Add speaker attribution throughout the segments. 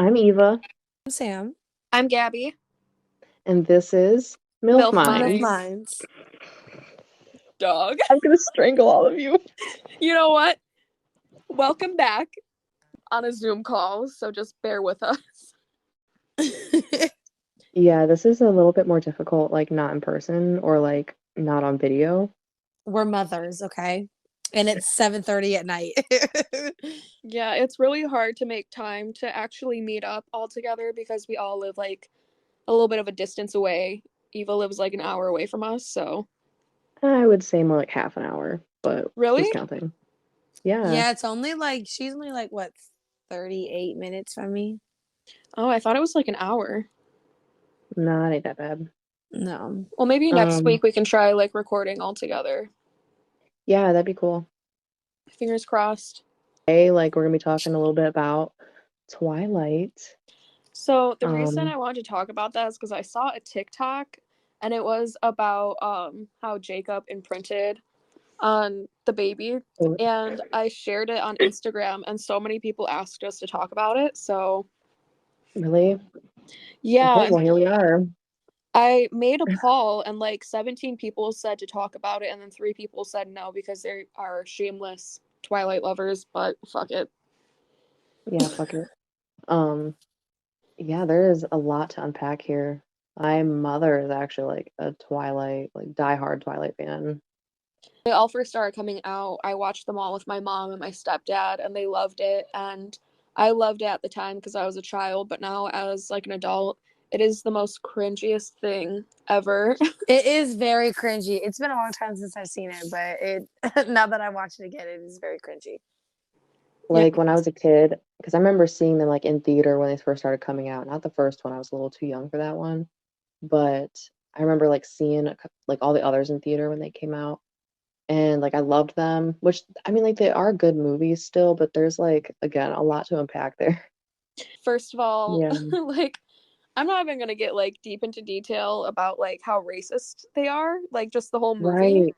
Speaker 1: I'm Eva,
Speaker 2: I'm Sam.
Speaker 3: I'm Gabby.
Speaker 1: and this is Milf
Speaker 3: Milf
Speaker 2: Milf
Speaker 1: Minds.
Speaker 3: Minds.
Speaker 2: Minds.
Speaker 3: Dog.
Speaker 1: I'm gonna strangle all of you.
Speaker 3: You know what? Welcome back on a Zoom call, so just bear with us.
Speaker 1: Yeah, this is a little bit more difficult, like not in person or like not on video.
Speaker 2: We're mothers, okay? And it's 7:30 at night.
Speaker 3: Yeah, it's really hard to make time to actually meet up all together because we all live like a little bit of a distance away. Eva lives like an hour away from us, so.
Speaker 1: I would say more like half an hour, but
Speaker 3: Really?
Speaker 1: who's counting? Yeah,
Speaker 2: Yeah, she's only like what, 38 minutes from me?
Speaker 3: Oh, I thought it was like an hour.
Speaker 1: nah, it ain't that bad.
Speaker 2: No.
Speaker 3: Well, maybe next
Speaker 1: Um,
Speaker 3: week we can try like recording all together.
Speaker 1: yeah, that'd be cool.
Speaker 3: Fingers crossed.
Speaker 1: Hey, like we're gonna be talking a little bit about Twilight.
Speaker 3: So the reason
Speaker 1: Um,
Speaker 3: I wanted to talk about that is because I saw a TikTok and it was about how Jacob imprinted on the baby, and I shared it on Instagram and so many people asked us to talk about it. So
Speaker 1: really? Okay,
Speaker 3: yeah,
Speaker 1: well here we are.
Speaker 3: I made a poll and like 17 people said to talk about it and then 3 people said no because they are shameless Twilight lovers, but fuck it.
Speaker 1: Yeah, fuck it. Um, Yeah, there is a lot to unpack here. My mother is actually like a Twilight, like diehard Twilight fan.
Speaker 3: They all first started coming out, I watched them all with my mom and my stepdad, and they loved it. And I loved it at the time because I was a child, but now as like an adult, it is the most cringiest thing ever.
Speaker 2: It is very cringy. It's been a long time since I've seen it, but it now that I watch it again, it is very cringy.
Speaker 3: Yeah.
Speaker 1: Like when I was a kid, because I remember seeing them like in theater when they first started coming out. Not the first one, I was a little too young for that one, but I remember like seeing like all the others in theater when they came out, and like I loved them. Which I mean, like they are good movies still, but there's like again a lot to unpack there.
Speaker 3: First of all,
Speaker 1: Yeah,
Speaker 3: like I'm not even gonna get like deep into detail about like how racist they are, like just the whole movie.
Speaker 1: right.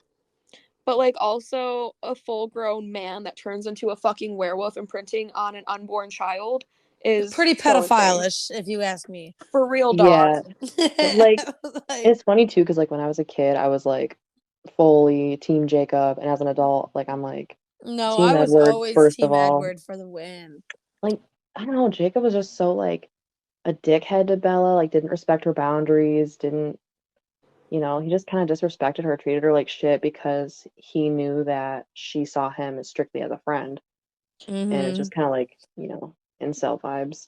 Speaker 3: But like also a full grown man that turns into a fucking werewolf imprinting on an unborn child is
Speaker 2: Pretty
Speaker 3: so insane.
Speaker 2: pedophile-ish, if you ask me.
Speaker 3: For real, dog.
Speaker 1: Yeah, like
Speaker 2: Like,
Speaker 1: it's funny too, because like when I was a kid, I was like fully Team Jacob, and as an adult, like I'm like
Speaker 2: no,
Speaker 1: Team
Speaker 2: I was
Speaker 1: Edward
Speaker 2: always
Speaker 1: first of
Speaker 2: Team
Speaker 1: all.
Speaker 2: Edward for the win.
Speaker 1: Like I don't know, Jacob was just so like a dickhead to Bella, like didn't respect her boundaries, didn't, he just kind of disrespected her, treated her like shit because he knew that she saw him as strictly as a friend, and it's
Speaker 2: Mm-hmm.
Speaker 1: just kind of like, incel vibes.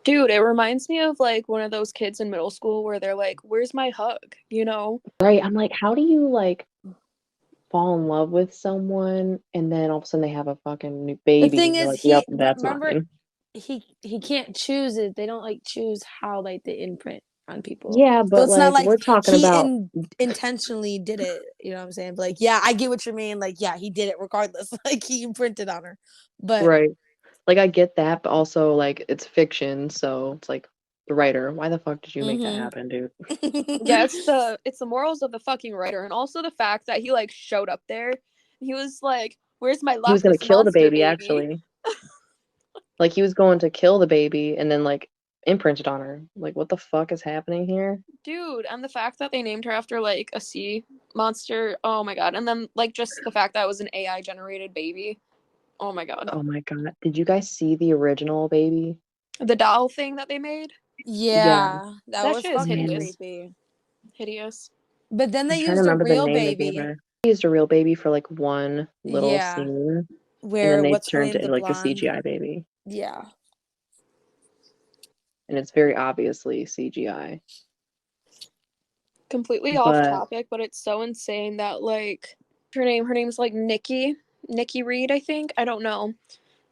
Speaker 3: Dude, it reminds me of like one of those kids in middle school where they're like, "Where's my hug?" You know?
Speaker 1: Right? I'm like, how do you like fall in love with someone and then all of a sudden they have a fucking new
Speaker 2: The
Speaker 1: baby
Speaker 2: thing
Speaker 1: and you're
Speaker 2: is,
Speaker 1: like, yep, that's
Speaker 2: remember,
Speaker 1: mine.
Speaker 2: he can't choose it. They don't like choose how like they imprint on people.
Speaker 1: Yeah,
Speaker 2: So
Speaker 1: but
Speaker 2: it's not
Speaker 1: like
Speaker 2: like
Speaker 1: we're talking
Speaker 2: he
Speaker 1: about
Speaker 2: intentionally did it. You know what I'm saying? But like, yeah, I get what you mean. Like, yeah, he did it regardless. Like he imprinted on her. But
Speaker 1: right. Like I get that, but also like it's fiction, so it's like the writer, why the fuck did you make that
Speaker 2: mm-hmm.
Speaker 1: happen, dude?
Speaker 3: Yeah, it's the morals of the fucking writer, and also the fact that he like showed up there. He was like, "Where's my
Speaker 1: He was gonna
Speaker 3: Loch
Speaker 1: kill the
Speaker 3: monster
Speaker 1: baby
Speaker 3: baby?"
Speaker 1: actually. Like he was going to kill the baby and then like imprinted on her. Like what the fuck is happening here?
Speaker 3: Dude, and the fact that they named her after like a sea monster. Oh my god. And then like just the fact that it was an AI generated baby. Oh my god.
Speaker 1: Oh my God. Did you guys see the original baby?
Speaker 3: The doll thing that they made,
Speaker 1: Yeah.
Speaker 2: yeah, that
Speaker 3: that
Speaker 2: was
Speaker 3: shit is
Speaker 2: fucking
Speaker 1: Man,
Speaker 3: hideous.
Speaker 2: creepy.
Speaker 3: Hideous.
Speaker 2: But then
Speaker 1: I'm
Speaker 2: they
Speaker 1: trying to
Speaker 2: used a
Speaker 1: remember the
Speaker 2: real
Speaker 1: name they gave
Speaker 2: baby.
Speaker 1: her. They used a real baby for like one little
Speaker 2: Yeah,
Speaker 1: scene and then
Speaker 2: where
Speaker 1: they
Speaker 2: what's her
Speaker 1: turned
Speaker 2: name?
Speaker 1: it
Speaker 2: The
Speaker 1: into like the
Speaker 2: blonde.
Speaker 1: CGI baby.
Speaker 2: Yeah.
Speaker 1: And it's very obviously CGI.
Speaker 3: Completely off
Speaker 1: But
Speaker 3: topic, but it's so insane that like her name's like Nikki Reed, I think. I don't know.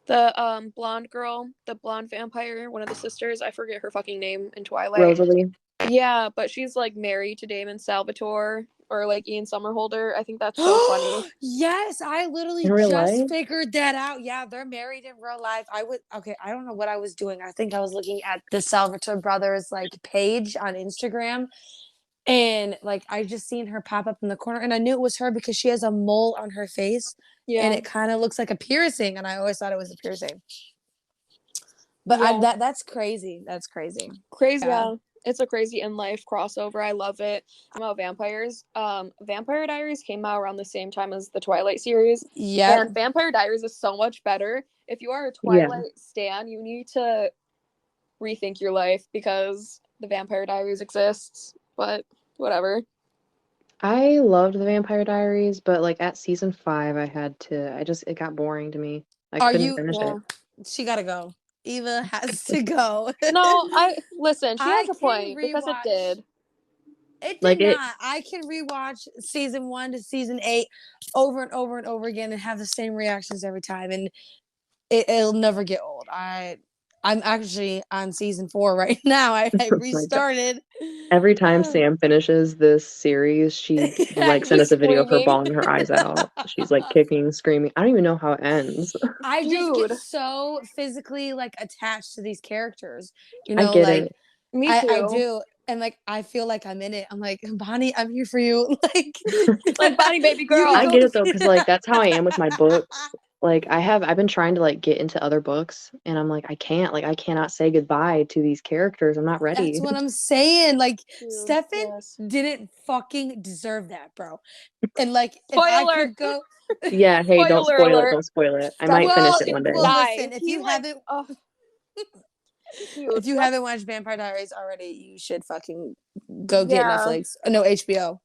Speaker 3: The blonde girl, the blonde vampire, one of the sisters, I forget her fucking name in Twilight.
Speaker 1: Rosalie,
Speaker 3: Yeah, but she's like married to Damon Salvatore or like Ian Somerhalder. I think that's so funny.
Speaker 2: Yes, I
Speaker 1: in
Speaker 2: literally
Speaker 1: real
Speaker 2: just
Speaker 1: life?
Speaker 2: figured that out. Yeah, they're married in real life. Okay, I don't know what I was doing. I think I was looking at the Salvatore brothers like page on Instagram, and like I just seen her pop up in the corner, and I knew it was her because she has a mole on her face and
Speaker 3: Yeah.
Speaker 2: it kind of looks like a piercing, and I always thought it was a piercing. But
Speaker 3: Yeah.
Speaker 2: that's crazy. That's crazy.
Speaker 3: Crazy.
Speaker 2: Yeah.
Speaker 3: Yeah. It's a crazy in life crossover. I love it. I'm about vampires. Vampire Diaries came out around the same time as the Twilight series.
Speaker 2: Yep.
Speaker 3: And Vampire Diaries is so much better. If you are a
Speaker 1: Yeah.
Speaker 3: Twilight stan, you need to rethink your life because the Vampire Diaries exists. But whatever.
Speaker 1: I loved the Vampire Diaries, but like at season 5, it got boring to me. I
Speaker 2: Are
Speaker 1: couldn't
Speaker 2: you?
Speaker 1: finish
Speaker 3: Yeah.
Speaker 1: it.
Speaker 2: She gotta go. Eva has to go.
Speaker 3: No, listen, she has
Speaker 2: I
Speaker 3: a
Speaker 2: can
Speaker 3: point because it
Speaker 2: rewatch.
Speaker 3: did.
Speaker 2: It
Speaker 1: Like
Speaker 2: did
Speaker 1: it,
Speaker 2: not. I can rewatch season 1 to season 8 over and over and over again and have the same reactions every time, and it'll never get old. I'm actually on season 4 right now. I
Speaker 1: oh my God.
Speaker 2: restarted.
Speaker 1: Every time Sam finishes this series, she will like send
Speaker 3: She's
Speaker 1: us a video of her
Speaker 3: screaming.
Speaker 1: bawling her eyes out. She's like kicking, screaming. I don't even know how it ends.
Speaker 2: I just get
Speaker 3: Dude,
Speaker 2: so physically like attached to these characters,
Speaker 1: I get
Speaker 2: like
Speaker 1: it.
Speaker 3: me
Speaker 2: I
Speaker 3: too.
Speaker 2: do, and like I feel like I'm in it. I'm like, Bonnie, I'm here for you. Like
Speaker 3: Like Bonnie, baby
Speaker 2: you
Speaker 3: girl.
Speaker 2: can
Speaker 1: I
Speaker 2: go.
Speaker 1: get it though, because like that's how I am with my books. Like I've been trying to like get into other books, and I'm like I can't, like I cannot say goodbye to these characters. I'm not
Speaker 2: That's
Speaker 1: ready.
Speaker 2: what I'm saying. Like
Speaker 3: Dude,
Speaker 2: Stefan
Speaker 3: yes.
Speaker 2: didn't fucking deserve that, bro. And like if I
Speaker 3: Spoiler.
Speaker 2: could go,
Speaker 1: Yeah, hey, don't
Speaker 3: Spoiler
Speaker 1: spoil it.
Speaker 3: alert.
Speaker 1: Don't spoil it. I might
Speaker 3: Stefan
Speaker 1: finish
Speaker 2: well,
Speaker 1: it one
Speaker 3: didn't
Speaker 1: day.
Speaker 2: well,
Speaker 3: die.
Speaker 2: listen. If
Speaker 3: He
Speaker 2: you
Speaker 3: like,
Speaker 2: haven't,
Speaker 3: dude,
Speaker 2: if you
Speaker 3: what?
Speaker 2: haven't watched Vampire Diaries already, you should fucking go get
Speaker 3: Yeah.
Speaker 2: Netflix. No, HBO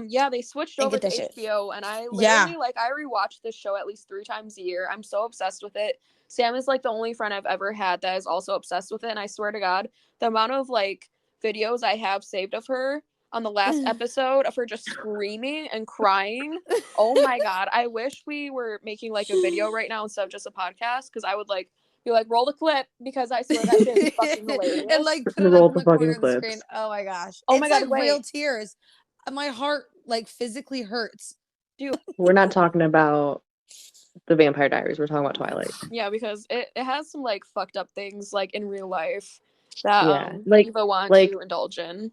Speaker 3: Yeah, they switched
Speaker 2: and
Speaker 3: over
Speaker 2: get
Speaker 3: to
Speaker 2: that shit.
Speaker 3: HBO, and I
Speaker 2: Yeah.
Speaker 3: literally I rewatch this show at least 3 times a year. I'm so obsessed with it. Sam is like the only friend I've ever had that is also obsessed with it, and I swear to God, the amount of like videos I have saved of her on the last episode of her just screaming and crying. Oh my God, I wish we were making like a video right now instead of just a podcast, because I would like be like, roll the clip, because I swear that shit is fucking hilarious.
Speaker 2: And like put it up
Speaker 1: Roll
Speaker 2: in
Speaker 1: the
Speaker 2: the corner
Speaker 1: fucking
Speaker 2: of the screen.
Speaker 1: clips.
Speaker 2: Oh my gosh.
Speaker 3: Oh
Speaker 2: It's
Speaker 3: my God,
Speaker 2: like real
Speaker 3: wait,
Speaker 2: tears. My heart like physically hurts.
Speaker 3: dude.
Speaker 1: We're not talking about the Vampire Diaries. We're talking about Twilight.
Speaker 3: Yeah, because it has some like fucked up things like in real life that
Speaker 1: Yeah,
Speaker 3: Eva wanted
Speaker 1: like
Speaker 3: to indulge in.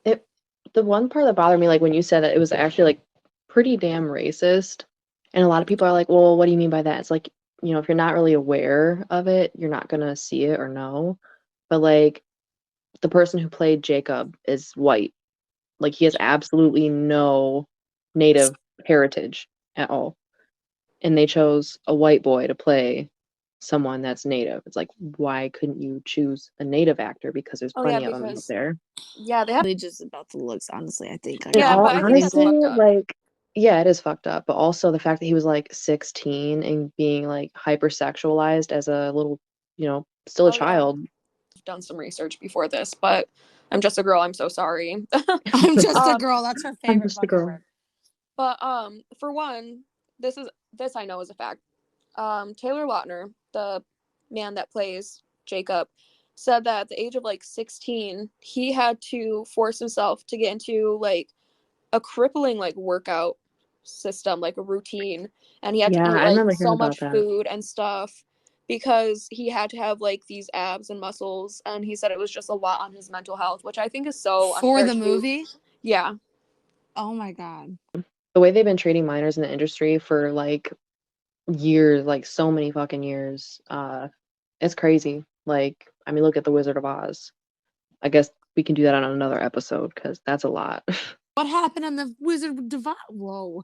Speaker 1: it. The one part that bothered me, like when you said that it was actually like pretty damn racist, and a lot of people are like, "Well, what do you mean by that?" It's like, if you're not really aware of it, you're not gonna see it or know. But like the person who played Jacob is white. Like he has absolutely no native heritage at all. And they chose a white boy to play someone that's native. It's like, why couldn't you choose a native actor? Because there's
Speaker 3: Oh yeah,
Speaker 1: plenty of them out
Speaker 3: because
Speaker 1: there.
Speaker 3: yeah, they have
Speaker 2: Really just about the looks, honestly, I think. Like
Speaker 1: In
Speaker 3: yeah,
Speaker 2: I'm
Speaker 1: all
Speaker 3: but
Speaker 2: not
Speaker 3: I think
Speaker 2: getting
Speaker 3: that's
Speaker 1: honesty,
Speaker 2: into
Speaker 3: fucked up.
Speaker 1: like, yeah, it is fucked up. But also the fact that he was like 16 and being like hypersexualized as a little, still a
Speaker 3: Oh yeah,
Speaker 1: child.
Speaker 3: I've done some research before this, but I'm just a girl. I'm so sorry.
Speaker 2: I'm just a
Speaker 3: um,
Speaker 2: girl. That's her
Speaker 1: I'm
Speaker 2: favorite
Speaker 1: just a
Speaker 2: fucking
Speaker 1: girl.
Speaker 2: word.
Speaker 3: but for one, this I know is a fact. Taylor Lautner, the man that plays Jacob, said that at the age of like 16, he had to force himself to get into like a crippling like workout system, like a routine, and he had to
Speaker 1: Yeah,
Speaker 3: eat
Speaker 1: I
Speaker 3: like
Speaker 1: remember hearing
Speaker 3: so
Speaker 1: about
Speaker 3: much
Speaker 1: that.
Speaker 3: food and stuff because he had to have like these abs and muscles, and he said it was just a lot on his mental health, which I think is so
Speaker 2: For
Speaker 3: unfair
Speaker 2: the
Speaker 3: to.
Speaker 2: movie?
Speaker 3: Yeah.
Speaker 2: Oh my god.
Speaker 1: The way they've been treating minors in the industry for like years, like so many fucking years, it's crazy. Like, I mean, look at The Wizard of Oz. I guess we can do that on another episode because that's a lot.
Speaker 2: What happened on the Wizard of Divine? Whoa.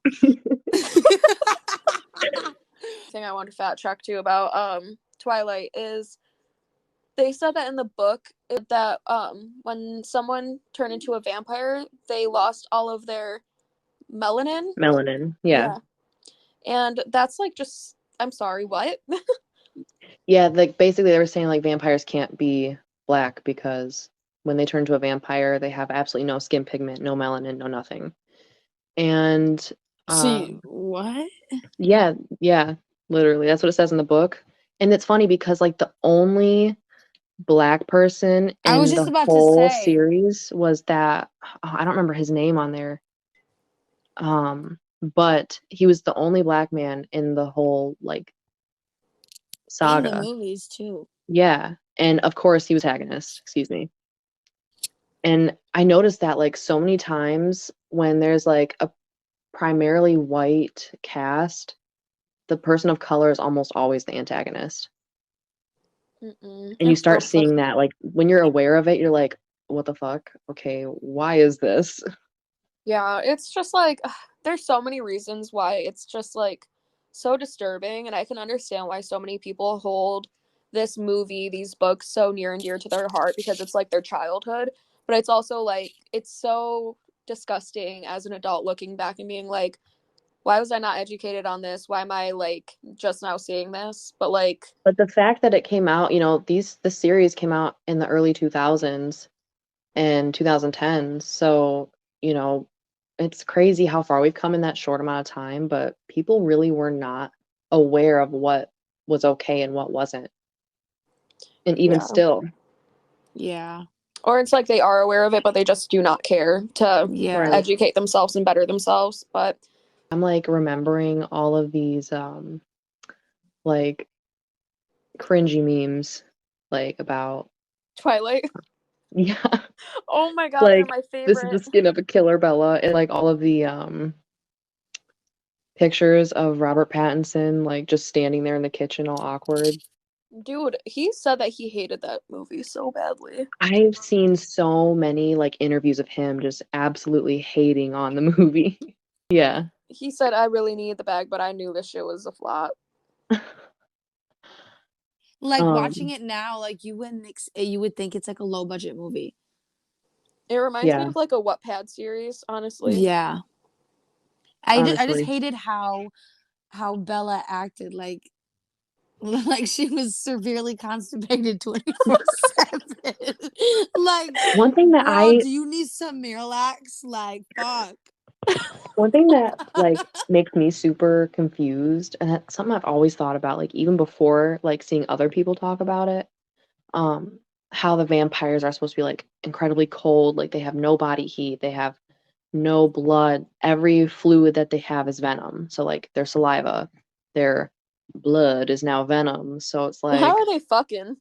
Speaker 3: Thing I want to fact check too about Twilight is they said that in the book that when someone turned into a vampire, they lost all of their melanin.
Speaker 1: Melanin, yeah.
Speaker 3: Yeah. And that's like just I'm sorry, what?
Speaker 1: Yeah, like basically they were saying like vampires can't be black because when they turn to a vampire, they have absolutely no skin pigment, no melanin, no nothing. And
Speaker 2: See,
Speaker 1: um
Speaker 2: what?
Speaker 1: yeah, yeah, literally. That's what it says in the book. And it's funny because like the only black person
Speaker 2: I was
Speaker 1: in
Speaker 2: just
Speaker 1: the
Speaker 2: about to
Speaker 1: whole
Speaker 2: say.
Speaker 1: series was that I don't remember his name on there. But he was the only black man in the whole like
Speaker 2: In the
Speaker 1: saga.
Speaker 2: movies too.
Speaker 1: Yeah. And of course he was antagonist, excuse me. And I noticed that like so many times when there's like a primarily white cast, the person of color is almost always the antagonist.
Speaker 3: Mm-mm.
Speaker 1: And you
Speaker 3: It's
Speaker 1: start
Speaker 3: gross.
Speaker 1: seeing that, like, when you're aware of it, you're like, what the fuck? Okay, why is this?
Speaker 3: Yeah, it's just like there's so many reasons why it's just like so disturbing, and I can understand why so many people hold this movie, these books so near and dear to their heart because it's like their childhood, but it's also like it's so disgusting as an adult looking back and being like, why was I not educated on this? Why am I like just now seeing this? But like,
Speaker 1: But the fact that it came out, the series came out in the early 2000s and 2010s. So, you know, it's crazy how far we've come in that short amount of time, but people really were not aware of what was okay and what wasn't. And even
Speaker 3: yeah.
Speaker 1: still,
Speaker 2: Yeah.
Speaker 3: Or it's like they are aware of it, but they just do not care to
Speaker 2: Yeah.
Speaker 1: right.
Speaker 3: educate themselves and better themselves. But
Speaker 1: I'm like remembering all of these like cringy memes like about
Speaker 3: Twilight,
Speaker 1: yeah,
Speaker 3: oh my god, they're
Speaker 1: like
Speaker 3: my
Speaker 1: this is the
Speaker 3: favorite.
Speaker 1: skin of a killer Bella and like all of the pictures of Robert Pattinson like just standing there in the kitchen all awkward.
Speaker 3: Dude, he said that he hated that movie so badly.
Speaker 1: I've seen so many like interviews of him just absolutely hating on the movie. Yeah.
Speaker 3: He said, I really need the bag, but I knew this shit was a flop.
Speaker 2: Like watching
Speaker 1: Um,
Speaker 2: it now, like you would think it's like a low budget movie.
Speaker 3: It reminds me
Speaker 1: yeah,
Speaker 3: of like a Wattpad series, honestly.
Speaker 2: Yeah. I just
Speaker 1: honestly.
Speaker 2: hated how Bella acted like like she was severely constipated 24/7. Like,
Speaker 1: One thing that
Speaker 2: girl,
Speaker 1: I
Speaker 2: do you need some Miralax? Like, fuck.
Speaker 1: One thing that like makes me super confused, and that's something I've always thought about, like even before like seeing other people talk about it, um, how the vampires are supposed to be like incredibly cold, like they have no body heat, they have no blood. Every fluid that they have is venom. So like their saliva, their blood is now venom. So it's
Speaker 3: How
Speaker 1: like,
Speaker 3: are they fucking?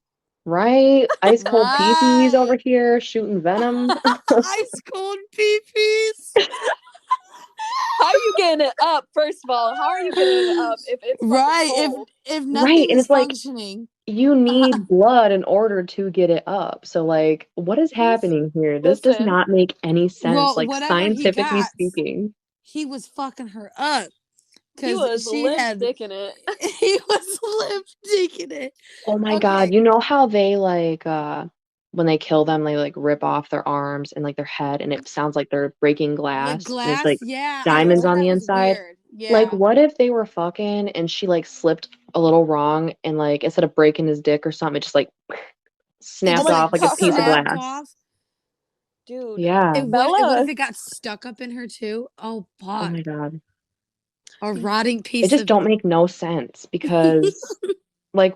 Speaker 1: right, ice cold peepees over
Speaker 2: Right.
Speaker 1: here shooting venom.
Speaker 2: Ice cold peepees.
Speaker 3: How are you getting it up, first of all? How are you getting it up if it's fucking
Speaker 2: Right.
Speaker 3: cold?
Speaker 2: If
Speaker 1: Right,
Speaker 2: nothing
Speaker 1: and
Speaker 2: is
Speaker 1: it's like
Speaker 2: functioning.
Speaker 1: you need blood in order to get it up. So, like, what is
Speaker 3: He's,
Speaker 1: happening here? This does
Speaker 3: listen,
Speaker 1: not make any sense,
Speaker 2: Well,
Speaker 1: like,
Speaker 2: whatever he
Speaker 1: scientifically
Speaker 2: got,
Speaker 1: speaking.
Speaker 2: he was fucking her up.
Speaker 3: he
Speaker 2: Cause
Speaker 3: was
Speaker 2: she
Speaker 3: limp
Speaker 2: had
Speaker 3: dicking it.
Speaker 2: he was lip digging it.
Speaker 1: Oh my God,
Speaker 2: Okay.
Speaker 1: you know how they, like, when they kill them, they, like, rip off their arms and, like, their head, and it sounds like they're breaking
Speaker 2: Like
Speaker 1: glass, and it's,
Speaker 2: glass,
Speaker 1: like,
Speaker 2: yeah. I always
Speaker 1: diamonds
Speaker 2: thought
Speaker 1: on
Speaker 2: that
Speaker 1: the
Speaker 2: was
Speaker 1: inside?
Speaker 2: weird.
Speaker 1: Like,
Speaker 2: Yeah.
Speaker 1: what if they were fucking and she, like, slipped a little wrong and, like, instead of breaking his dick or something, it just, like,
Speaker 2: It
Speaker 1: snapped
Speaker 2: just
Speaker 3: Like
Speaker 1: off
Speaker 2: like
Speaker 1: like a
Speaker 3: cut her
Speaker 1: piece of
Speaker 3: up,
Speaker 2: snapped
Speaker 1: glass?
Speaker 2: off.
Speaker 3: dude.
Speaker 1: Yeah.
Speaker 2: What if
Speaker 3: Bella,
Speaker 2: it got stuck up in her too? Oh
Speaker 1: Oh
Speaker 2: fuck.
Speaker 1: my God.
Speaker 2: A rotting
Speaker 1: It
Speaker 2: piece
Speaker 1: just
Speaker 2: of
Speaker 1: don't make no sense because like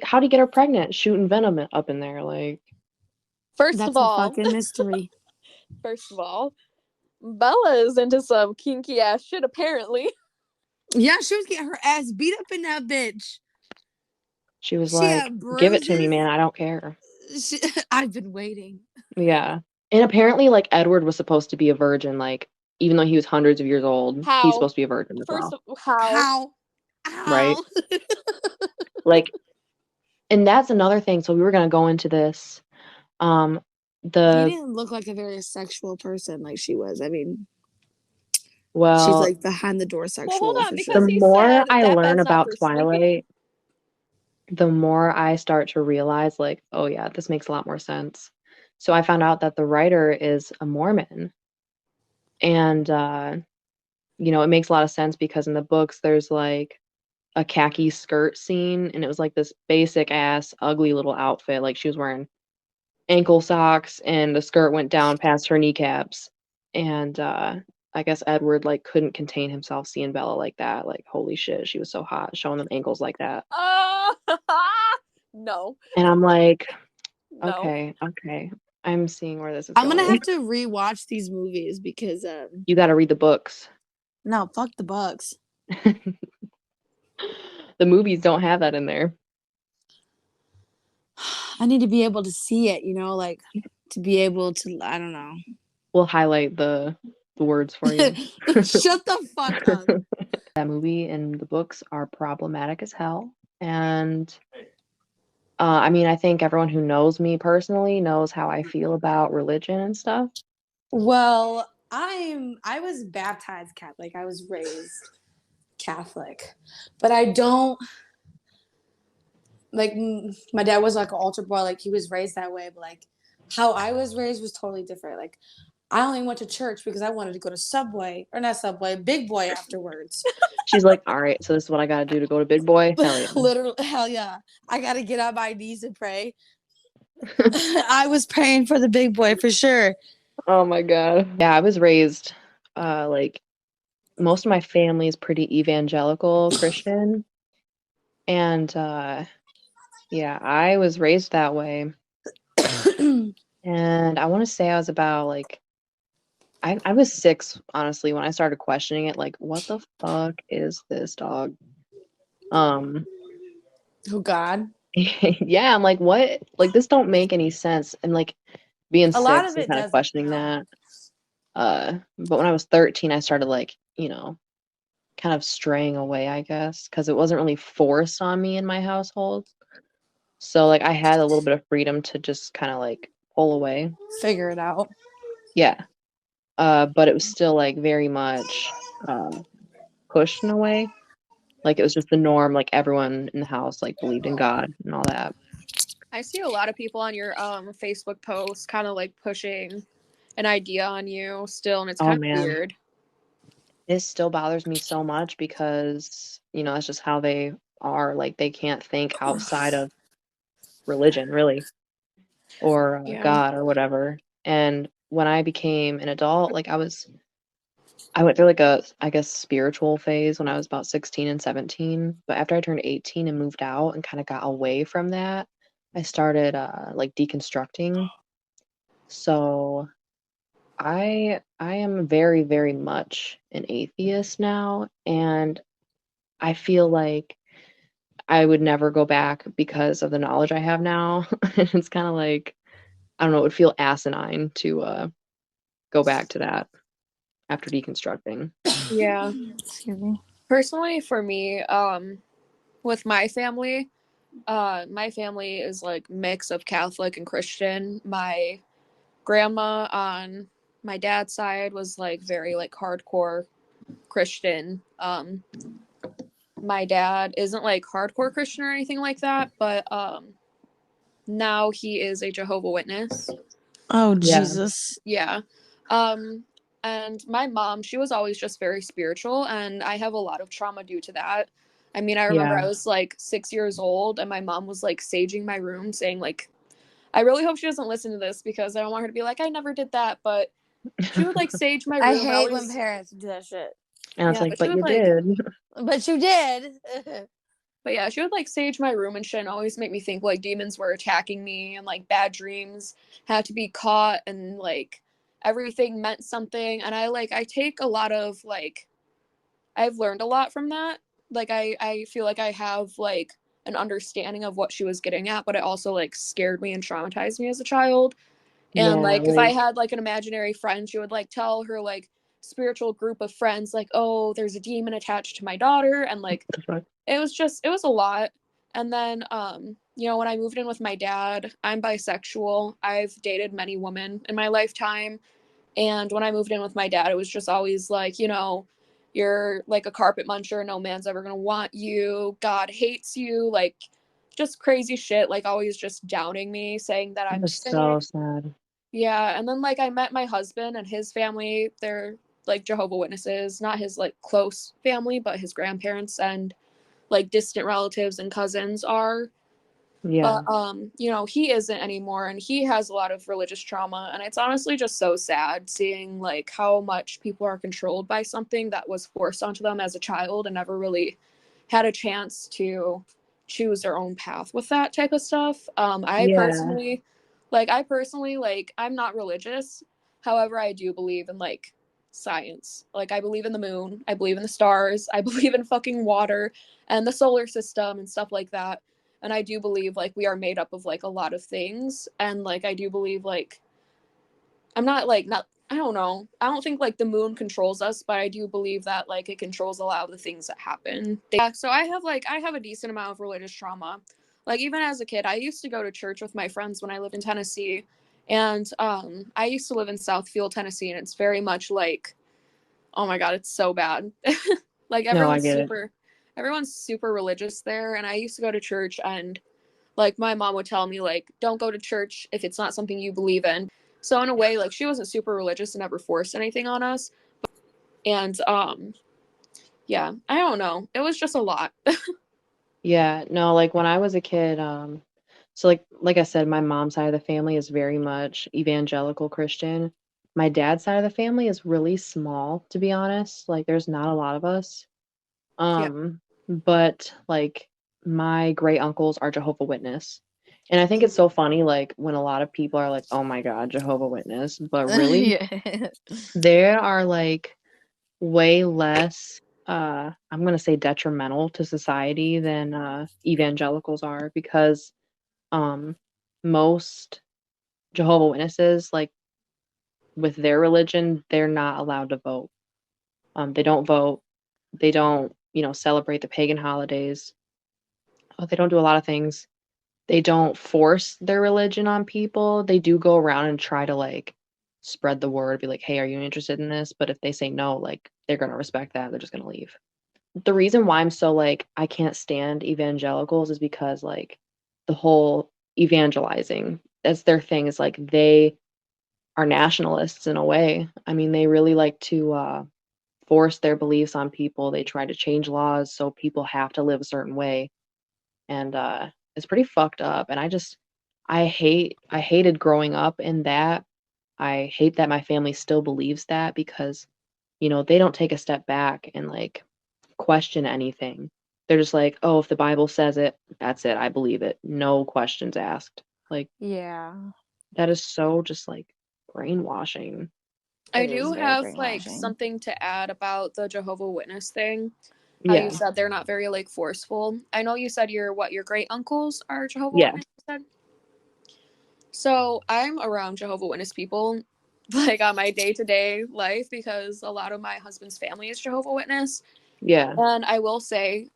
Speaker 1: how'd he get her pregnant shooting venom up in there? Like,
Speaker 3: first of
Speaker 2: that's a
Speaker 3: all,
Speaker 2: fucking mystery.
Speaker 3: first of all, Bella is into some kinky ass shit apparently.
Speaker 2: Yeah, she was getting her ass beat up in that bitch.
Speaker 1: she was
Speaker 2: She
Speaker 1: like,
Speaker 2: had
Speaker 1: give it to me,
Speaker 2: bruises.
Speaker 1: man. I don't care.
Speaker 2: I've been waiting.
Speaker 1: Yeah. And apparently like Edward was supposed to be a virgin, like even though he was hundreds of years old, he's
Speaker 3: How?
Speaker 1: supposed to be a virgin as
Speaker 3: First
Speaker 1: well.
Speaker 3: of how?
Speaker 2: How?
Speaker 1: Right?
Speaker 2: How?
Speaker 1: Like, and that's another thing. So we were gonna go into this. Um
Speaker 2: He
Speaker 1: the
Speaker 2: didn't look like a very sexual person like she was. I mean, she's
Speaker 1: well,
Speaker 2: like behind the door
Speaker 3: Well, hold
Speaker 2: sexual
Speaker 3: on,
Speaker 2: for
Speaker 1: the
Speaker 3: because
Speaker 2: sure.
Speaker 3: he
Speaker 1: more
Speaker 3: said
Speaker 1: I
Speaker 3: that
Speaker 1: learn
Speaker 3: bed's not
Speaker 1: about
Speaker 3: for sleeping.
Speaker 1: Twilight, the more I start to realize, like, oh yeah, this makes a lot more sense. So I found out that the writer is a Mormon. And it makes a lot of sense because in the books there's like a khaki skirt scene and it was like this basic ass ugly little outfit. Like she was wearing ankle socks and the skirt went down past her kneecaps. And I guess Edward like couldn't contain himself seeing Bella like that. Like, holy shit, she was so hot, showing them ankles like that.
Speaker 3: Uh, no,
Speaker 1: And I'm like,
Speaker 3: no.
Speaker 1: okay. I'm seeing where this is
Speaker 2: I'm gonna
Speaker 1: going.
Speaker 2: have to rewatch these movies because
Speaker 1: You got to read the books.
Speaker 2: no, fuck the bugs.
Speaker 1: The movies don't have that in there.
Speaker 2: I need to be able to see it, like to be able to. I don't know.
Speaker 1: We'll highlight the words for you.
Speaker 2: Shut the fuck up.
Speaker 1: That movie and the books are problematic as hell. And I mean, I think everyone who knows me personally knows how I feel about religion and stuff.
Speaker 2: Well, I was baptized Catholic. I was raised Catholic, but I don't like my dad was like an altar boy. Like he was raised that way, but like how I was raised was totally different. Like I only went to church because I wanted to go to Subway or not Subway, Big Boy afterwards.
Speaker 1: She's like, all right, so this is what I got to do to go to Big Boy. Hell yeah.
Speaker 2: Literally, hell yeah! I got to get on my knees and pray. I was praying for the Big Boy for sure.
Speaker 1: Oh my God. Yeah, I was raised like most of my family is pretty evangelical Christian. And yeah, I was raised that way. And I want to say I was about like I was 6, honestly, when I started questioning it, like, what the fuck is this dog? Um,
Speaker 2: Oh God.
Speaker 1: yeah, I'm like, what? Like, this don't make any sense. And like being
Speaker 2: A lot
Speaker 1: 6
Speaker 2: of
Speaker 1: and
Speaker 2: it
Speaker 1: kind of
Speaker 2: doesn't
Speaker 1: questioning
Speaker 2: know.
Speaker 1: that. But when I was 13, I started like, kind of straying away, I guess, because it wasn't really forced on me in my household. So like I had a little bit of freedom to just kind of like pull away.
Speaker 2: Figure it out.
Speaker 1: Yeah. But it was still like very much pushed in a way. Like it was just the norm, like everyone in the house like believed in God and all that.
Speaker 3: I see a lot of people on your Facebook posts kind of like pushing an idea on you still, and it's
Speaker 1: Oh
Speaker 3: kind of
Speaker 1: man.
Speaker 3: weird.
Speaker 1: This still bothers me so much because, that's just how they are. Like they can't think outside of religion, really, or
Speaker 3: Yeah.
Speaker 1: God or whatever. And when I became an adult, like I went through like a, I guess, spiritual phase when I was about 16 and 17. But after I turned 18 and moved out and kind of got away from that, I started like deconstructing. So I am very, very much an atheist now, and I feel like I would never go back because of the knowledge I have now. And it's kind of like, I don't know, it would feel asinine to go back to that after deconstructing.
Speaker 3: Yeah.
Speaker 2: Excuse me.
Speaker 3: Personally, for me, with my family is like mix of Catholic and Christian. My grandma on my dad's side was like very like hardcore Christian. My dad isn't like hardcore Christian or anything like that, but now he is a Jehovah Witness.
Speaker 2: Oh
Speaker 1: Yeah.
Speaker 2: Jesus.
Speaker 3: Yeah. Um and my mom, she was always just very spiritual, and I have a lot of trauma due to that. I mean, I remember
Speaker 1: Yeah.
Speaker 3: I was like 6 years old and my mom was like saging my room saying like, I really hope she doesn't listen to this because I don't want her to be like, I never did that, but she would like sage my
Speaker 2: I
Speaker 3: room and
Speaker 2: hate when
Speaker 3: always,
Speaker 2: parents do that shit.
Speaker 1: And it's
Speaker 3: yeah,
Speaker 1: like,
Speaker 3: but she
Speaker 1: but
Speaker 3: would
Speaker 1: you
Speaker 3: like,
Speaker 1: did.
Speaker 2: But you did.
Speaker 3: but yeah, she would like sage my room and shit and always make me think like demons were attacking me and like bad dreams had to be caught and like everything meant something. And I take a lot of like, I've learned a lot from that. Like I feel like I have like an understanding of what she was getting at, but it also like scared me and traumatized me as a child. And
Speaker 1: Yeah,
Speaker 3: like if I
Speaker 1: like
Speaker 3: had like an imaginary friend, she would like tell her like spiritual group of friends like, "Oh, there's a demon attached to my daughter." And like
Speaker 1: the fuck?
Speaker 3: it was a lot. And then when I moved in with my dad, I'm bisexual. I've dated many women in my lifetime. And when I moved in with my dad, it was just always like, you're like a carpet muncher. No man's ever going to want you. God hates you. Like, just crazy shit. Like, always just downing me, saying that
Speaker 1: That
Speaker 3: I'm
Speaker 1: was
Speaker 3: sick.
Speaker 1: so sad.
Speaker 3: Yeah. And then, like, I met my husband and his family. They're like Jehovah Witnesses, not his like close family, but his grandparents and like distant relatives and cousins are.
Speaker 1: Yeah.
Speaker 3: But he isn't anymore, and he has a lot of religious trauma, and it's honestly just so sad seeing like how much people are controlled by something that was forced onto them as a child and never really had a chance to choose their own path with that type of stuff.
Speaker 1: Yeah.
Speaker 3: I personally like I'm not religious. However, I do believe in like science. Like I believe in the moon, I believe in the stars, I believe in fucking water and the solar system and stuff like that. And I do believe like we are made up of like a lot of things, and like I do believe like I'm not like not I don't know. I don't think like the moon controls us, but I do believe that like it controls a lot of the things that happen. Yeah, so I have a decent amount of religious trauma. like even as a kid, I used to go to church with my friends when I lived in Tennessee. And I used to live in Southfield, Tennessee, and it's very much like, oh my God, it's so bad. Like
Speaker 1: No, I get it.
Speaker 3: everyone's super religious there. And I used to go to church, and like my mom would tell me like, don't go to church if it's not something you believe in. So in a way, like she wasn't super religious and never forced anything on us. And yeah, I don't know. It was just a lot.
Speaker 1: Yeah, no, like when I was a kid, so like I said, my mom's side of the family is very much evangelical Christian. My dad's side of the family is really small, to be honest. Like there's not a lot of us.
Speaker 3: Yeah.
Speaker 1: But like my great uncles are Jehovah Witness. And I think it's so funny, like when a lot of people are like, oh my God, Jehovah Witness, but really
Speaker 4: Yeah.
Speaker 1: there are like way less I'm gonna say detrimental to society than evangelicals are because um most Jehovah Witnesses, like with their religion, they're not allowed to vote. They don't vote, they don't, celebrate the pagan holidays. They don't do a lot of things. They don't force their religion on people. They do go around and try to like spread the word, be like, hey, are you interested in this? But if they say no, like they're gonna respect that. They're just gonna leave. The reason why I'm so like I can't stand evangelicals is because like the whole evangelizing, that's their thing, is like they are nationalists in a way. I mean, they really like to force their beliefs on people. They try to change laws so people have to live a certain way. And it's pretty fucked up. And I hated growing up in that. I hate that my family still believes that because, they don't take a step back and like question anything. They're just like, "Oh, if the Bible says it, that's it. I believe it. No questions asked." Like
Speaker 2: Yeah.
Speaker 1: that is so just like brainwashing.
Speaker 3: I
Speaker 4: It is
Speaker 3: do
Speaker 4: very
Speaker 3: have like
Speaker 4: brainwashing.
Speaker 3: something to add about the Jehovah Witness thing. How you
Speaker 1: Yeah.
Speaker 3: said they're not very like forceful. I know you said your great uncles are Jehovah
Speaker 1: Yeah.
Speaker 3: Witness, you said? So I'm around Jehovah Witness people like on my day-to-day life because a lot of my husband's family is Jehovah Witness.
Speaker 1: Yeah.
Speaker 3: And I will say,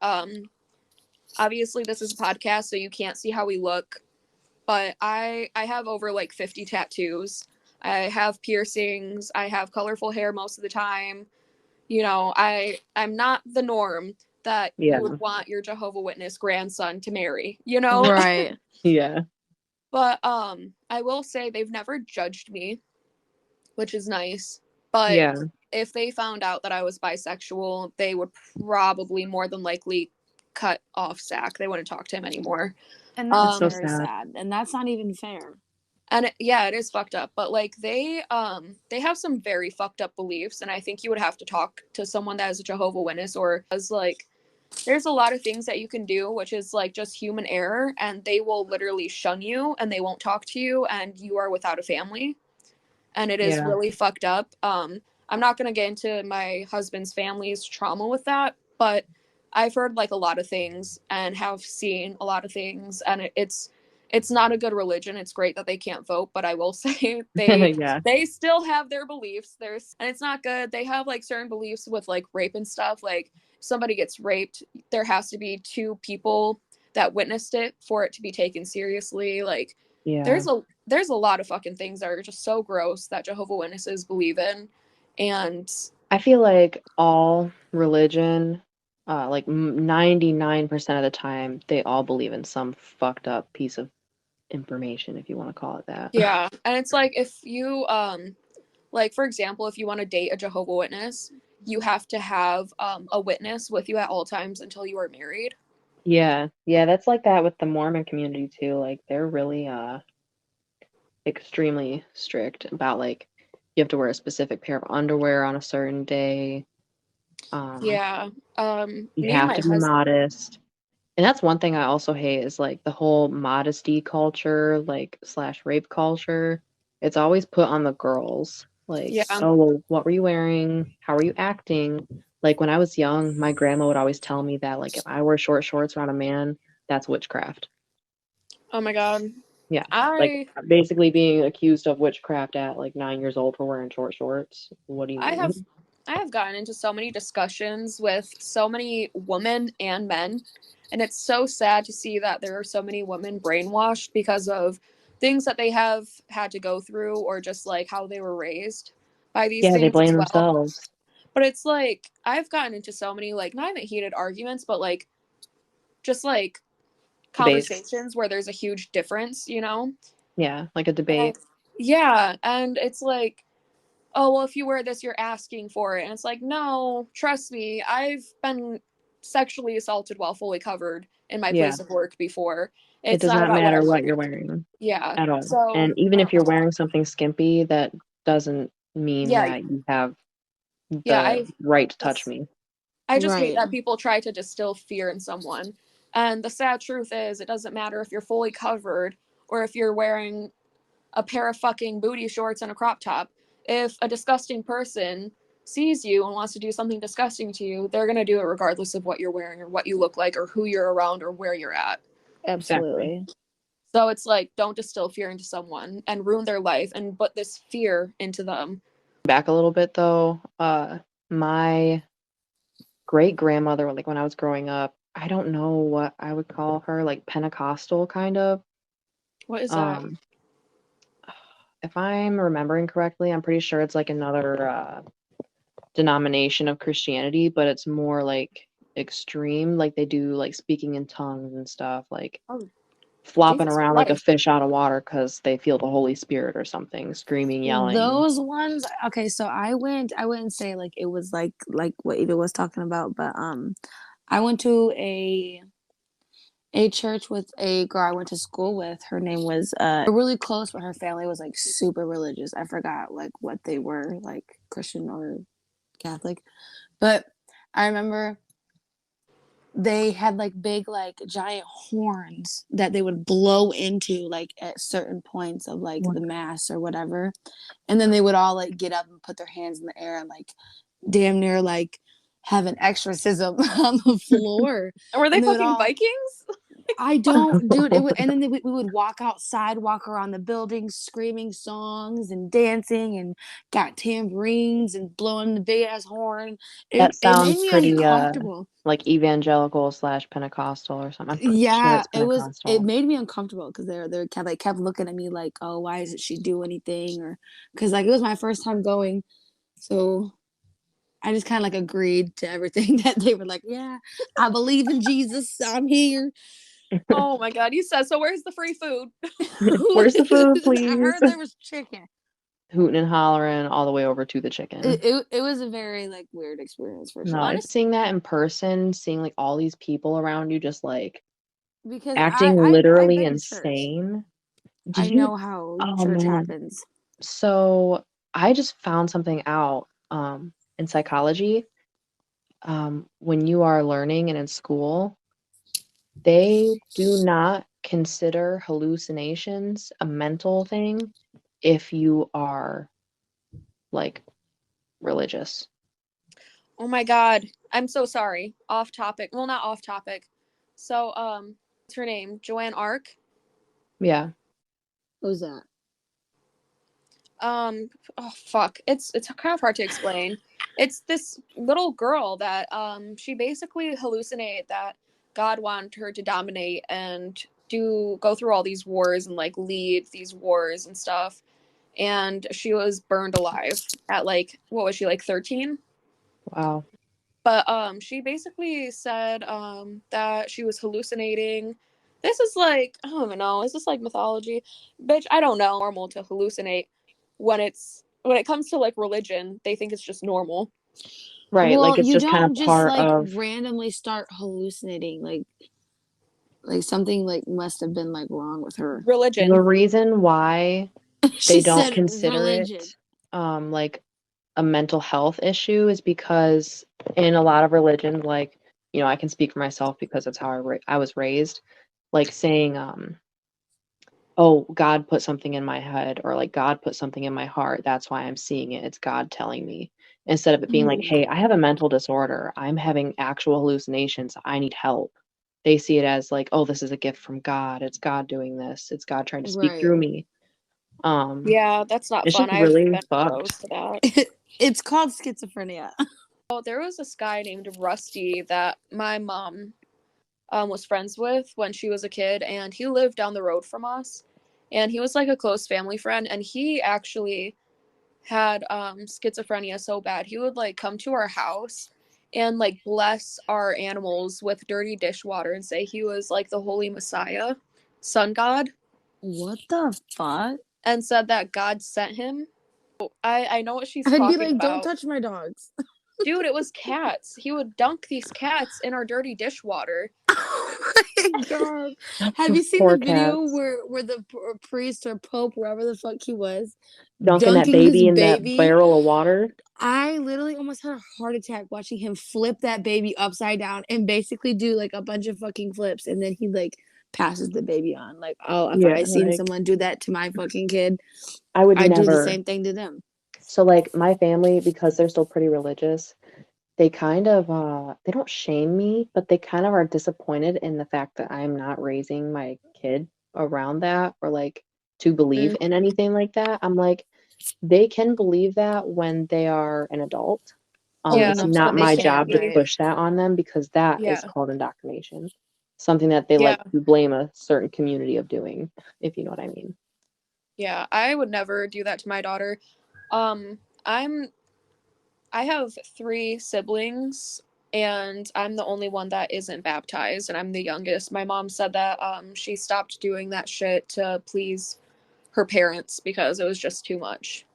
Speaker 3: obviously this is a podcast, so you can't see how we look, but I have over like 50 tattoos. I have piercings, I have colorful hair most of the time. I'm not the norm that you
Speaker 1: Yeah.
Speaker 3: would want your Jehovah Witness grandson to marry.
Speaker 4: Right.
Speaker 1: Yeah.
Speaker 3: But I will say they've never judged me, which is nice. But
Speaker 1: Yeah.
Speaker 3: if they found out that I was bisexual, they would probably more than likely cut off Zach. They wouldn't talk to him anymore.
Speaker 2: And
Speaker 1: That's
Speaker 2: that's
Speaker 1: so
Speaker 3: Um
Speaker 2: very
Speaker 1: sad.
Speaker 2: sad. And that's not even fair.
Speaker 3: and yeah, it is fucked up, but like they have some very fucked up beliefs, and I think you would have to talk to someone that is a Jehovah Witness or as like there's a lot of things that you can do, which is like just human error, and they will literally shun you and they won't talk to you, and you are without a family. And it is
Speaker 1: Yeah.
Speaker 3: really fucked up. I'm not going to get into my husband's family's trauma with that, but I've heard like a lot of things and have seen a lot of things, and it's not a good religion. It's great that they can't vote, but I will say
Speaker 1: Yeah.
Speaker 3: they still have their beliefs. And it's not good. They have like certain beliefs with like rape and stuff. Like if somebody gets raped, there has to be two people that witnessed it for it to be taken seriously. Like
Speaker 1: Yeah.
Speaker 3: there's a lot of fucking things that are just so gross that Jehovah Witnesses believe in, and
Speaker 1: I feel like all religion, like 99% of the time, they all believe in some fucked up piece of information, if you want to call it that.
Speaker 3: yeah, and it's like if you like for example, if you want to date a Jehovah Witness, you have to have a witness with you at all times until you are married.
Speaker 1: Yeah. Yeah, that's like that with the Mormon community too. Like they're really extremely strict about like you have to wear a specific pair of underwear on a certain day. Um,
Speaker 3: Yeah,
Speaker 1: you
Speaker 3: me and
Speaker 1: have
Speaker 3: my
Speaker 1: to be
Speaker 3: husband.
Speaker 1: modest. And that's one thing I also hate is like the whole modesty culture, like slash rape culture. It's always put on the girls. Like,
Speaker 3: Yeah.
Speaker 1: oh, well, what were you wearing? How are you acting? Like when I was young, my grandma would always tell me that like if I wear short shorts around a man, that's witchcraft.
Speaker 3: Oh my God.
Speaker 1: Yeah. Like
Speaker 3: I
Speaker 1: basically being accused of witchcraft at like 9 years old for wearing short shorts. What do you
Speaker 3: I have
Speaker 1: mean?
Speaker 3: I have gotten into so many discussions with so many women and men, and it's so sad to see that there are so many women brainwashed because of things that they have had to go through or just like how they were raised by these
Speaker 1: Yeah, they
Speaker 3: things as
Speaker 1: blame
Speaker 3: well.
Speaker 1: themselves.
Speaker 3: But it's like I've gotten into so many like not even heated arguments, but like just like
Speaker 1: Debates.
Speaker 3: conversations where there's a huge difference, you know?
Speaker 1: Yeah, like a
Speaker 3: And
Speaker 1: debate.
Speaker 3: yeah, and it's like, oh, well, if you wear this, you're asking for it. And it's like, no, trust me, I've been sexually assaulted while fully covered in my
Speaker 1: Yeah,
Speaker 3: place of work before.
Speaker 1: it
Speaker 3: It's
Speaker 1: does
Speaker 3: not
Speaker 1: not
Speaker 3: about what
Speaker 1: matter
Speaker 3: I'm
Speaker 1: what you're
Speaker 3: wearing.
Speaker 1: wearing
Speaker 3: Yeah.
Speaker 1: at all.
Speaker 3: So,
Speaker 1: And even if you're wearing something skimpy, that doesn't mean
Speaker 3: yeah,
Speaker 1: that you have
Speaker 3: yeah,
Speaker 1: the right to touch me.
Speaker 3: I just hate
Speaker 2: Right.
Speaker 3: that people try to distill fear in someone. And the sad truth is, it doesn't matter if you're fully covered or if you're wearing a pair of fucking booty shorts and a crop top. If a disgusting person sees you and wants to do something disgusting to you, they're going to do it regardless of what you're wearing or what you look like or who you're around or where you're at.
Speaker 1: Exactly.
Speaker 2: Absolutely.
Speaker 3: So it's like, don't distill fear into someone and ruin their life and put this fear into them.
Speaker 1: Back a little bit though, my great grandmother, like when I was growing up, I don't know what I would call her, like Pentecostal kind of.
Speaker 3: What is that?
Speaker 1: Um, if I'm remembering correctly, I'm pretty sure it's like another denomination of Christianity, but it's more like extreme. Like they do like speaking in tongues and stuff, like
Speaker 3: Oh,
Speaker 1: flopping
Speaker 3: Jesus
Speaker 1: around like a
Speaker 3: Christ.
Speaker 1: fish out of water because they feel the Holy Spirit or something, screaming, yelling.
Speaker 2: Those ones, okay, so I wouldn't say like it was like what Eva was talking about, but I went to a church with a girl I went to school with. Her name was really close, but her family was like super religious. I forgot like what they were, like Christian or Catholic. But I remember they had like big like giant horns that they would blow into like at certain points of like the mass or whatever, and then they would all like get up and put their hands in the air and like damn near like have an exorcism on the floor.
Speaker 3: Were they
Speaker 2: And they would
Speaker 3: fucking
Speaker 2: all,
Speaker 3: Vikings?
Speaker 2: I don't, dude. It would, and then we would walk outside, walk around the building, screaming songs and dancing, and got tambourines and blowing the big ass horn.
Speaker 1: That
Speaker 2: It made
Speaker 1: sounds
Speaker 2: me
Speaker 1: pretty
Speaker 2: uncomfortable.
Speaker 1: like evangelical slash Pentecostal or something. I'm pretty sure
Speaker 2: Yeah,
Speaker 1: it's
Speaker 2: it was. It
Speaker 1: Pentecostal.
Speaker 2: made me uncomfortable because they're kept looking at me like, oh, why isn't she do anything? Or because like it was my first time going, so I just kind of like agreed to everything that they were like. Yeah, I believe in Jesus. I'm here.
Speaker 3: Oh my god, you said so. Where's the free food?
Speaker 1: Where's the food,
Speaker 2: I
Speaker 1: please?
Speaker 2: heard there was chicken.
Speaker 1: Hooting and hollering all the way over to the chicken.
Speaker 2: It was a very like weird experience for
Speaker 1: No,
Speaker 2: sure.
Speaker 1: it's seeing that in person, seeing like all these people around you just like
Speaker 2: Because
Speaker 1: acting
Speaker 2: I've
Speaker 1: literally
Speaker 2: been to church.
Speaker 1: insane. Did
Speaker 2: I
Speaker 1: you?
Speaker 2: know how
Speaker 1: Oh
Speaker 2: church
Speaker 1: man.
Speaker 2: happens.
Speaker 1: So I just found something out in psychology. When you are learning and in school, they do not consider hallucinations a mental thing if you are like religious.
Speaker 3: Oh my god. I'm so sorry. Off topic. Well, not off topic. So, what's her name? Joanne Arc.
Speaker 1: Yeah.
Speaker 2: Who's that?
Speaker 3: Oh fuck. It's kind of hard to explain. It's this little girl that she basically hallucinated that God wanted her to dominate and do go through all these wars and like lead these wars and stuff. And she was burned alive at like what was she like 13?
Speaker 1: Wow.
Speaker 3: But she basically said that she was hallucinating. This is like I don't even know. Is this like mythology? Bitch, I don't know. Normal to hallucinate when it comes to like religion, they think it's just normal.
Speaker 1: Right. Like
Speaker 2: Well,
Speaker 1: it's
Speaker 2: you
Speaker 1: just kind of
Speaker 2: don't just
Speaker 1: part
Speaker 2: like
Speaker 1: of
Speaker 2: randomly start hallucinating. Like something like must have been like wrong with her.
Speaker 1: the
Speaker 3: Religion.
Speaker 1: reason why
Speaker 2: She
Speaker 1: they don't
Speaker 2: said
Speaker 1: consider
Speaker 2: religion.
Speaker 1: it like a mental health issue is because in a lot of religions, like, I can speak for myself because that's how I was raised, like saying, oh, God put something in my head, or like God put something in my heart. That's why I'm seeing it. It's God telling me. Instead of it being like, hey, I have a mental disorder. I'm having actual hallucinations. I need help. They see it as like, oh, this is a gift from God. It's God doing this. It's God trying to speak
Speaker 2: Right.
Speaker 1: through me. Um,
Speaker 3: Yeah, that's not
Speaker 1: it's
Speaker 3: fun.
Speaker 1: just
Speaker 3: I've
Speaker 1: really
Speaker 3: been
Speaker 1: fucked.
Speaker 3: exposed to that.
Speaker 2: It's called schizophrenia.
Speaker 3: Oh, there was this guy named Rusty that my mom was friends with when she was a kid, and he lived down the road from us. And he was like a close family friend, and he actually had schizophrenia so bad. He would like come to our house and like bless our animals with dirty dishwater and say he was like the holy messiah, sun god,
Speaker 2: What the fuck?
Speaker 3: and said that God sent him. I know what she's
Speaker 2: I'd be
Speaker 3: talking
Speaker 2: like, don't
Speaker 3: about.
Speaker 2: touch my dogs.
Speaker 3: Dude, it was cats. He would dunk these cats in our dirty dishwater.
Speaker 2: Oh my god! Have you seen
Speaker 1: Poor
Speaker 2: the video
Speaker 1: cats.
Speaker 2: where the priest or pope, wherever the fuck he was,
Speaker 1: Dunking that
Speaker 2: dunking his
Speaker 1: baby in that
Speaker 2: baby?
Speaker 1: barrel of water.
Speaker 2: I literally almost had a heart attack watching him flip that baby upside down and basically do like a bunch of fucking flips, and then he like passes the baby on. Like, oh, if
Speaker 1: Yeah,
Speaker 2: I seen
Speaker 1: like
Speaker 2: someone do that to my fucking kid,
Speaker 1: I would
Speaker 2: I'd do the
Speaker 1: never.
Speaker 2: same thing to them.
Speaker 1: So like my family, because they're still pretty religious, they kind of they don't shame me, but they kind of are disappointed in the fact that I'm not raising my kid around that or like to believe
Speaker 3: Mm,
Speaker 1: in anything like that. I'm like, they can believe that when they are an adult.
Speaker 2: Old
Speaker 1: It's
Speaker 3: yeah,
Speaker 2: enough so
Speaker 1: not
Speaker 3: when they
Speaker 2: they
Speaker 1: my
Speaker 3: can
Speaker 1: job
Speaker 2: can,
Speaker 1: to
Speaker 3: be.
Speaker 2: right?
Speaker 1: push that on them because that is
Speaker 3: Yeah,
Speaker 1: called indoctrination. Something that they
Speaker 3: yeah,
Speaker 1: like to blame a certain community of doing, if you know what I mean.
Speaker 3: yeah. I would never do that to my daughter. Um, I'm I have three siblings, and I'm the only one that isn't baptized, and I'm the youngest. My mom said that she stopped doing that shit to please her parents because it was just too much.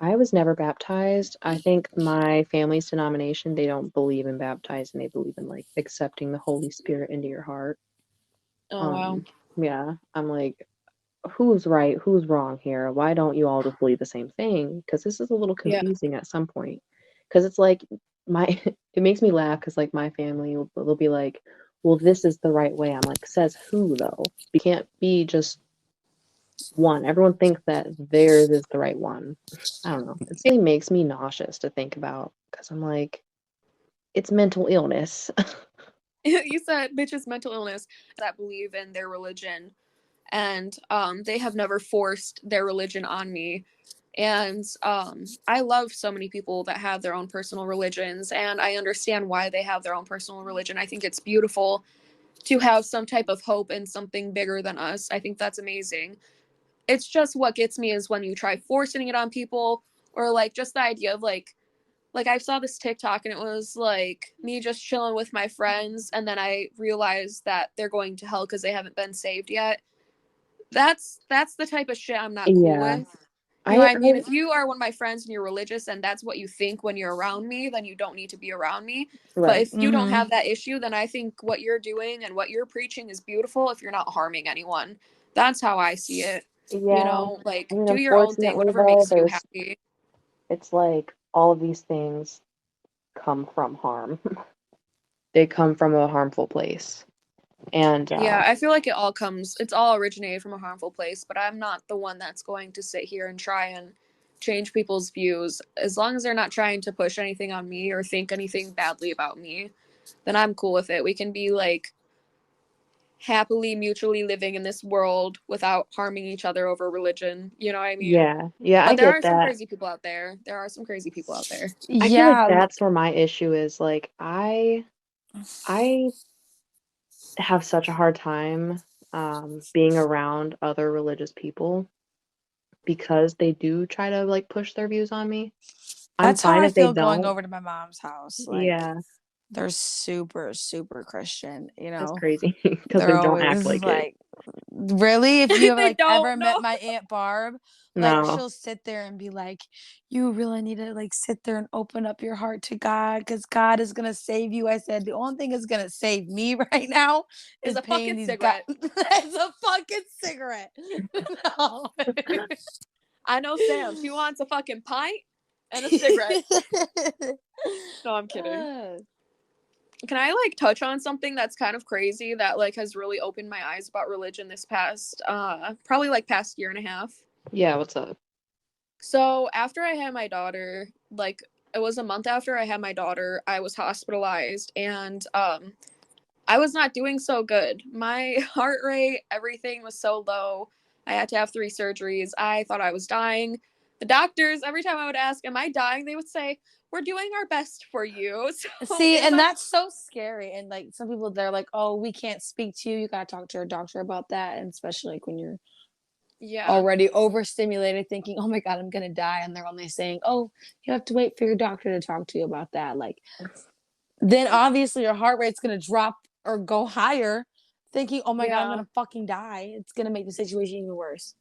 Speaker 1: I was never baptized. I think my family's denomination, they don't believe in baptizing. They believe in like accepting the Holy Spirit into your heart.
Speaker 3: Oh wow.
Speaker 1: Um, yeah, I'm like, who's right? Who's wrong here? Why don't you all just believe the same thing? Because this is a little
Speaker 3: Yeah.
Speaker 1: confusing at some point. Because it's like my, it makes me laugh because like my family will they'll be like, well, this is the right way. I'm like, says who though? You can't be just one. Everyone thinks that theirs is the right one. I don't know. It really makes me nauseous to think about because I'm like, it's mental illness.
Speaker 3: You said bitches mental illness that believe in their religion, and they have never forced their religion on me. And I love so many people that have their own personal religions, and I understand why they have their own personal religion. I think it's beautiful to have some type of hope in something bigger than us. I think that's amazing. It's just what gets me is when you try forcing it on people, or like just the idea of like I saw this TikTok and it was like me just chilling with my friends, and then I realized that they're going to hell because they haven't been saved yet. That's the type of shit I'm not cool
Speaker 1: Yeah.
Speaker 3: with. You know
Speaker 1: I
Speaker 3: what I mean? If you are one of my friends and you're religious and that's what you think when you're around me, then you don't need to be around me. But
Speaker 1: right.
Speaker 3: if you don't
Speaker 2: Mm-hmm.
Speaker 3: have that issue, then I think what you're doing and what you're preaching is beautiful if you're not harming anyone. That's how I see it. You
Speaker 1: Yeah.
Speaker 3: know,
Speaker 1: I
Speaker 3: like
Speaker 1: mean,
Speaker 3: do your own thing,
Speaker 1: unfortunately
Speaker 3: whatever
Speaker 1: though,
Speaker 3: makes you
Speaker 1: there's
Speaker 3: happy.
Speaker 1: it's like all of these things come from harm. They come from a harmful place. And
Speaker 3: Yeah, I feel like it's all originated from a harmful place, but I'm not the one that's going to sit here and try and change people's views. As long as they're not trying to push anything on me or think anything badly about me, then I'm cool with it. We can be like happily mutually living in this world without harming each other over religion. You know what I mean?
Speaker 1: yeah, yeah, I
Speaker 3: But there
Speaker 1: get
Speaker 3: are some
Speaker 1: that.
Speaker 3: crazy people out there. There are some crazy people out there.
Speaker 1: I feel like
Speaker 2: Yeah.
Speaker 1: that's where my issue is. Like I have such a hard time being around other religious people because they do try to like push their views on me. I'm
Speaker 2: That's how
Speaker 1: fine
Speaker 2: I
Speaker 1: if they
Speaker 2: feel going
Speaker 1: don't.
Speaker 2: over to my mom's house. Like,
Speaker 1: Yeah,
Speaker 2: they're super, super Christian, you
Speaker 1: that's
Speaker 2: know?
Speaker 1: crazy because
Speaker 2: They're
Speaker 1: they don't act
Speaker 2: always
Speaker 1: like it.
Speaker 2: like, really? If you have
Speaker 3: They
Speaker 2: like ever
Speaker 3: don't
Speaker 2: met
Speaker 3: know.
Speaker 2: my Aunt Barb, like
Speaker 1: No.
Speaker 2: she'll sit there and be like, you really need to like sit there and open up your heart to God because God is gonna save you. I said, the only thing that's gonna save me right now
Speaker 3: Is
Speaker 2: is
Speaker 3: a
Speaker 2: paying
Speaker 3: fucking
Speaker 2: these guys.
Speaker 3: cigarette.
Speaker 2: It's a fucking cigarette. No.
Speaker 3: I know Sam. She wants a fucking pint and a cigarette. No, I'm kidding. Can I like touch on something that's kind of crazy that like has really opened my eyes about religion this past probably like past year and a half?
Speaker 1: Yeah, what's up?
Speaker 3: So after I had my daughter, like it was a month after I had my daughter, I was hospitalized, and I was not doing so good. My heart rate, everything was so low. I had to have 3 surgeries. I thought I was dying. the doctors, every time I would ask, am I dying? They would say, we're doing our best for you. So
Speaker 2: See,
Speaker 3: if
Speaker 2: and
Speaker 3: I'm,
Speaker 2: that's so scary. And like some people, they're like, "Oh, we can't speak to you. You gotta talk to your doctor about that." And especially like when you're
Speaker 3: yeah,
Speaker 2: already overstimulated, thinking, "Oh my god, I'm gonna die," and they're only saying, "Oh, you have to wait for your doctor to talk to you about that." Like, then obviously your heart rate's gonna drop or go higher, thinking, "Oh my god, I'm
Speaker 3: yeah.
Speaker 2: gonna fucking die." It's gonna make the situation even worse.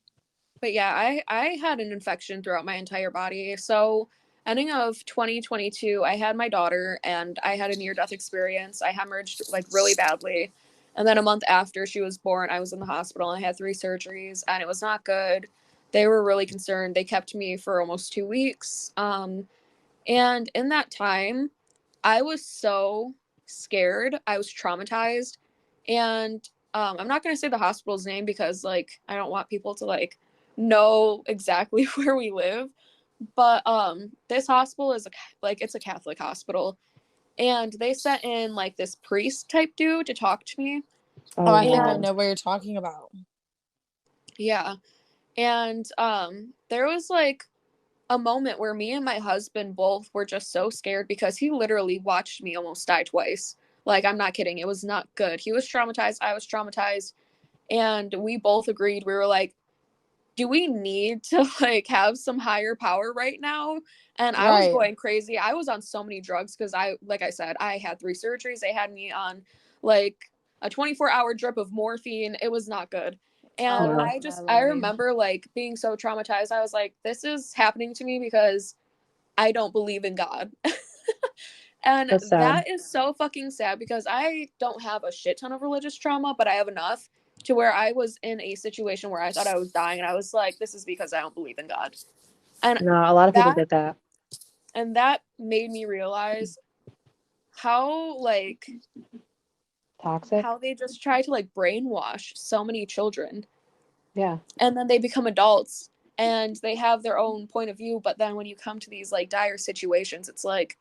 Speaker 3: But yeah, I had an infection throughout my entire body. So ending of 2022, I had my daughter and I had a near death experience. I hemorrhaged like really badly. And then a month after she was born, I was in the hospital and I had 3 surgeries and it was not good. They were really concerned. They kept me for almost 2 weeks. And in that time, I was so scared. I was traumatized. And I'm not going to say the hospital's name because, like, I don't want people to, like, know exactly where we live. But this hospital is, it's a Catholic hospital. And they sent in, like, this priest type dude to talk to me.
Speaker 2: Oh,
Speaker 1: Oh
Speaker 2: I think I
Speaker 3: And
Speaker 1: Lord.
Speaker 2: know what you're talking about.
Speaker 3: yeah. And there was, like, a moment where me and my husband both were just so scared because he literally watched me almost die twice. Like, I'm not kidding. It was not good. He was traumatized. I was traumatized. And we both agreed. We were like, do we need to like have some higher power right now? And I was
Speaker 2: Right.
Speaker 3: going crazy. I was on so many drugs because like I said, I had 3 surgeries. They had me on like a 24-hour drip of morphine. It was not good. And
Speaker 2: Oh
Speaker 1: Wow.
Speaker 2: my
Speaker 3: I
Speaker 2: lordy.
Speaker 3: remember like being so traumatized. I was like, this is happening to me because I don't believe in God. And
Speaker 1: That's sad.
Speaker 3: that is so fucking sad because I don't have a shit ton of religious trauma, but I have enough to where I was in a situation where I thought I was dying and I was like, this is because I don't believe in God. And
Speaker 1: No, a lot of people
Speaker 3: that
Speaker 1: get that.
Speaker 3: that made me realize how like
Speaker 1: Toxic.
Speaker 3: how they just try to like brainwash so many children
Speaker 1: Yeah.
Speaker 3: and then they become adults and they have their own point of view, but then when you come to these like dire situations, it's like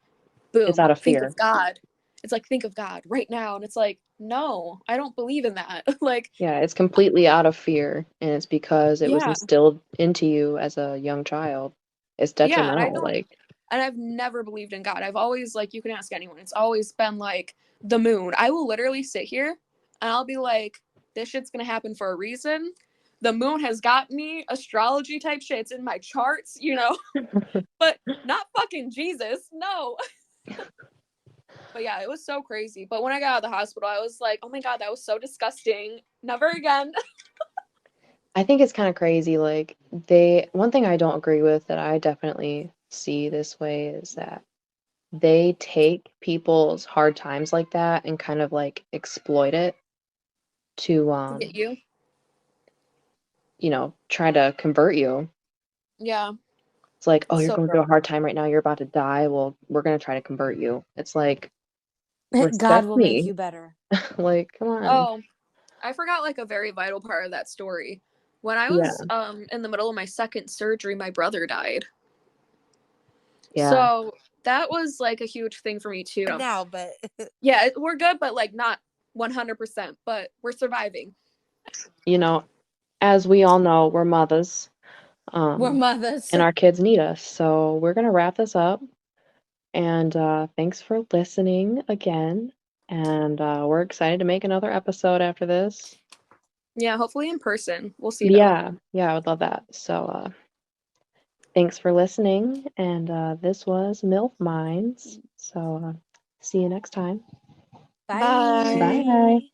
Speaker 1: It's
Speaker 3: boom,
Speaker 1: out of
Speaker 3: think
Speaker 1: fear.
Speaker 3: of God. It's like think of God right now and it's like no, I don't believe in that. Like
Speaker 1: Yeah, it's completely out of fear, and it's because it was
Speaker 3: yeah.
Speaker 1: instilled into you as a young child. It's
Speaker 3: Yeah, and I
Speaker 1: detrimental.
Speaker 3: don't
Speaker 1: Like,
Speaker 3: and I've never believed in God. I've always like you can ask anyone. It's always been like the moon. I will literally sit here and I'll be like this shit's going to happen for a reason. The moon has got me astrology type shit. It's in my charts, you know. But not fucking Jesus. No. But yeah, it was so crazy. But when I got out of the hospital, I was like, "Oh my god, that was so disgusting. Never again."
Speaker 1: I think it's kind of crazy. Like, one thing I don't agree with that I definitely see this way is that they take people's hard times like that and kind of like exploit it to,
Speaker 3: To get you.
Speaker 1: try to convert you.
Speaker 3: Yeah.
Speaker 1: It's like, oh,
Speaker 3: It's
Speaker 1: you're
Speaker 3: so
Speaker 1: going through a
Speaker 3: gross.
Speaker 1: hard time right now. You're about to die. Well, we're going to try to convert you. It's like,
Speaker 2: God
Speaker 1: respect
Speaker 2: will make
Speaker 1: me.
Speaker 2: you better.
Speaker 1: Like, come on.
Speaker 3: Oh, I forgot like a very vital part of that story. When I
Speaker 1: Yeah.
Speaker 3: was in the middle of my second surgery, my brother died.
Speaker 1: Yeah.
Speaker 3: So that was like a huge thing for me too.
Speaker 2: Now, but
Speaker 3: Yeah, we're good, but like not 100%, but we're surviving.
Speaker 1: You know, as we all know, we're mothers,
Speaker 2: we're mothers.
Speaker 1: and our kids need us. So we're gonna wrap this up. And thanks for listening again. And we're excited to make another episode after this.
Speaker 3: Yeah, hopefully in person. We'll see though.
Speaker 1: Yeah, yeah, I would love that. So thanks for listening. And this was Milf Minds. So see you next time.
Speaker 2: Bye.
Speaker 3: Bye.
Speaker 1: Bye.